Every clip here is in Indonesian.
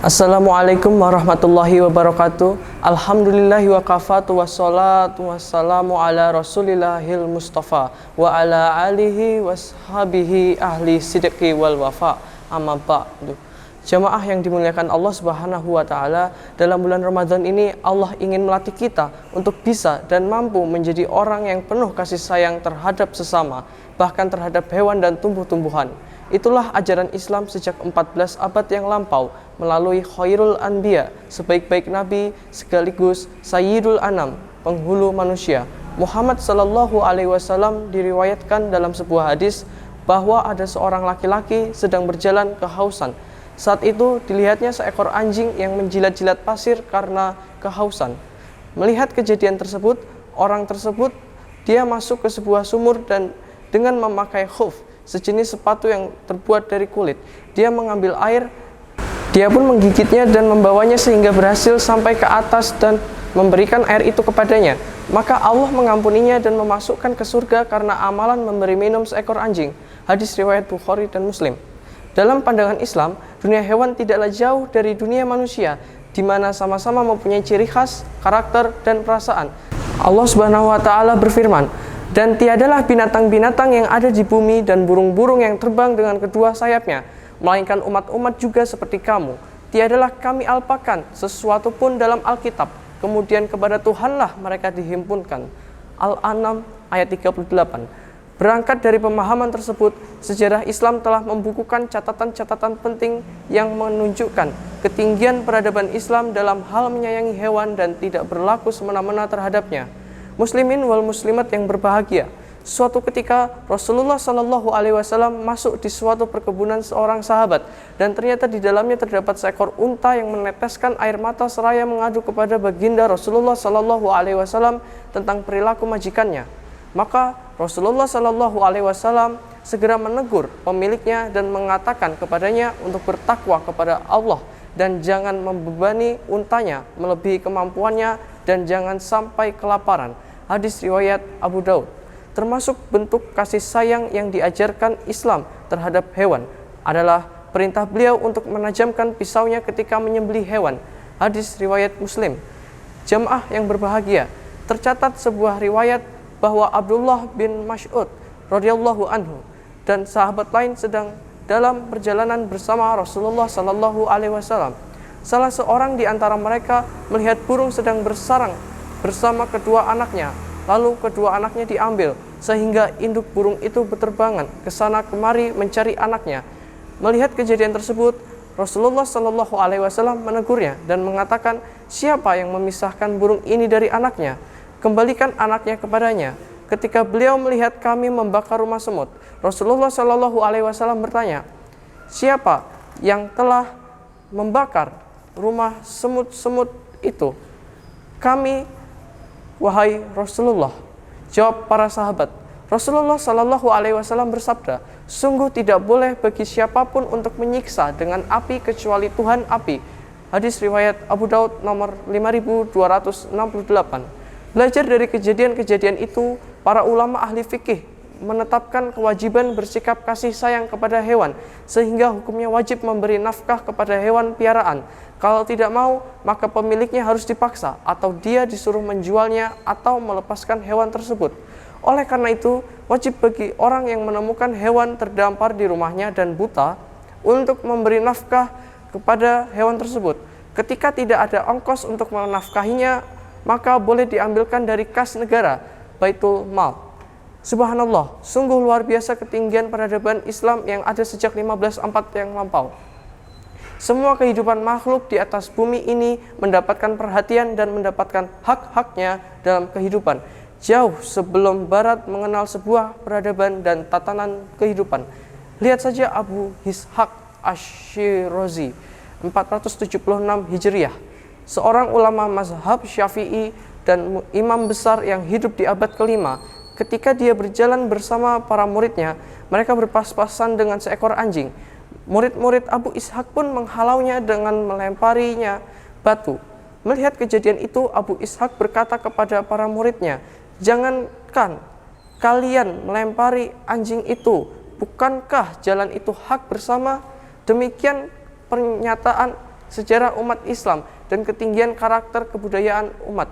Assalamualaikum warahmatullahi wabarakatuh. Alhamdulillahi wa kafatu wassalatu wassalamu ala rasulillahil mustafa wa ala alihi washabihi ahli sidqi wal wafa. Amma ba'du. Jamaah yang dimuliakan Allah Subhanahu wa taala, dalam bulan Ramadan ini Allah ingin melatih kita untuk bisa dan mampu menjadi orang yang penuh kasih sayang terhadap sesama, bahkan terhadap hewan dan tumbuh-tumbuhan. Itulah ajaran Islam sejak 14 abad yang lampau melalui Khairul Anbiya, sebaik-baik nabi sekaligus Sayyidul Anam, penghulu manusia. Muhammad sallallahu alaihi wasallam diriwayatkan dalam sebuah hadis bahwa ada seorang laki-laki sedang berjalan kehausan. Saat itu dilihatnya seekor anjing yang menjilat-jilat pasir karena kehausan. Melihat kejadian tersebut, orang tersebut dia masuk ke sebuah sumur dan dengan memakai khuf, sejenis sepatu yang terbuat dari kulit, dia mengambil air. Dia pun menggigitnya dan membawanya sehingga berhasil sampai ke atas dan memberikan air itu kepadanya. Maka Allah mengampuninya dan memasukkan ke surga karena amalan memberi minum seekor anjing. Hadis riwayat Bukhari dan Muslim. Dalam pandangan Islam, dunia hewan tidaklah jauh dari dunia manusia, di mana sama-sama mempunyai ciri khas, karakter, dan perasaan. Allah Subhanahu wa taala berfirman, "Dan tiadalah binatang-binatang yang ada di bumi dan burung-burung yang terbang dengan kedua sayapnya, melainkan umat-umat juga seperti kamu. Tiadalah kami alpakan sesuatu pun dalam Alkitab, kemudian kepada Tuhanlah mereka dihimpunkan." Al-An'am ayat 38. Berangkat dari pemahaman tersebut, sejarah Islam telah membukukan catatan-catatan penting yang menunjukkan ketinggian peradaban Islam dalam hal menyayangi hewan dan tidak berlaku semena-mena terhadapnya. Muslimin wal muslimat yang berbahagia, suatu ketika Rasulullah Shallallahu Alaihi Wasallam masuk di suatu perkebunan seorang sahabat, dan ternyata di dalamnya terdapat seekor unta yang meneteskan air mata seraya mengadu kepada baginda Rasulullah Shallallahu Alaihi Wasallam tentang perilaku majikannya. Maka Rasulullah Shallallahu Alaihi Wasallam segera menegur pemiliknya dan mengatakan kepadanya untuk bertakwa kepada Allah dan jangan membebani untanya melebihi kemampuannya dan jangan sampai kelaparan. Hadis riwayat Abu Daud. Termasuk bentuk kasih sayang yang diajarkan Islam terhadap hewan adalah perintah beliau untuk menajamkan pisaunya ketika menyembelih hewan. Hadis riwayat Muslim. Jamaah yang berbahagia, tercatat sebuah riwayat bahwa Abdullah bin Mas'ud radhiyallahu anhu dan sahabat lain sedang dalam perjalanan bersama Rasulullah sallallahu alaihi wasallam. Salah seorang di antara mereka melihat burung sedang bersarang bersama kedua anaknya. Lalu kedua anaknya diambil sehingga induk burung itu berterbangan ke sana kemari mencari anaknya. Melihat kejadian tersebut, Rasulullah sallallahu alaihi wasallam menegurnya dan mengatakan, "Siapa yang memisahkan burung ini dari anaknya? Kembalikan anaknya kepadanya." Ketika beliau melihat kami membakar rumah semut, Rasulullah Shallallahu Alaihi Wasallam bertanya, "Siapa yang telah membakar rumah semut-semut itu?" "Kami, wahai Rasulullah," jawab para sahabat. Rasulullah Shallallahu Alaihi Wasallam bersabda, "Sungguh tidak boleh bagi siapapun untuk menyiksa dengan api kecuali Tuhan api." Hadis riwayat Abu Daud nomor 5268. Belajar dari kejadian-kejadian itu, para ulama ahli fikih menetapkan kewajiban bersikap kasih sayang kepada hewan, sehingga hukumnya wajib memberi nafkah kepada hewan piaraan. Kalau tidak mau, maka pemiliknya harus dipaksa, atau dia disuruh menjualnya atau melepaskan hewan tersebut. Oleh karena itu, wajib bagi orang yang menemukan hewan terdampar di rumahnya dan buta, untuk memberi nafkah kepada hewan tersebut. Ketika tidak ada ongkos untuk menafkahinya, maka boleh diambilkan dari kas negara, Baitul Mal. Subhanallah, sungguh luar biasa ketinggian peradaban Islam yang ada sejak 1504 yang lampau. Semua kehidupan makhluk di atas bumi ini mendapatkan perhatian dan mendapatkan hak-haknya dalam kehidupan, jauh sebelum Barat mengenal sebuah peradaban dan tatanan kehidupan. Lihat saja Abu Ishaq Ash-Shirazi, 476 Hijriah. Seorang ulama mazhab Syafi'i dan imam besar yang hidup di abad ke-5, ketika dia berjalan bersama para muridnya, mereka berpas-pasan dengan seekor anjing. Murid-murid Abu Ishaq pun menghalaunya dengan melemparinya batu. Melihat kejadian itu, Abu Ishaq berkata kepada para muridnya, "Jangankan kalian melempari anjing itu, bukankah jalan itu hak bersama?" Demikian pernyataan sejarah umat Islam, dan ketinggian karakter kebudayaan umat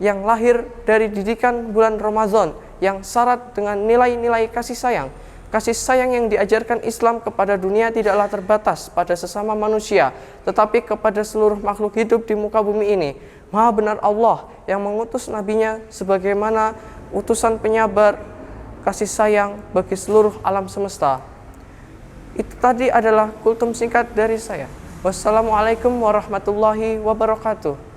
yang lahir dari didikan bulan Ramadan yang syarat dengan nilai-nilai kasih sayang. Kasih sayang yang diajarkan Islam kepada dunia tidaklah terbatas pada sesama manusia, tetapi kepada seluruh makhluk hidup di muka bumi ini. Maha benar Allah yang mengutus nabinya sebagaimana utusan penyabar kasih sayang bagi seluruh alam semesta. Itu tadi adalah kultum singkat dari saya. Wassalamualaikum warahmatullahi wabarakatuh.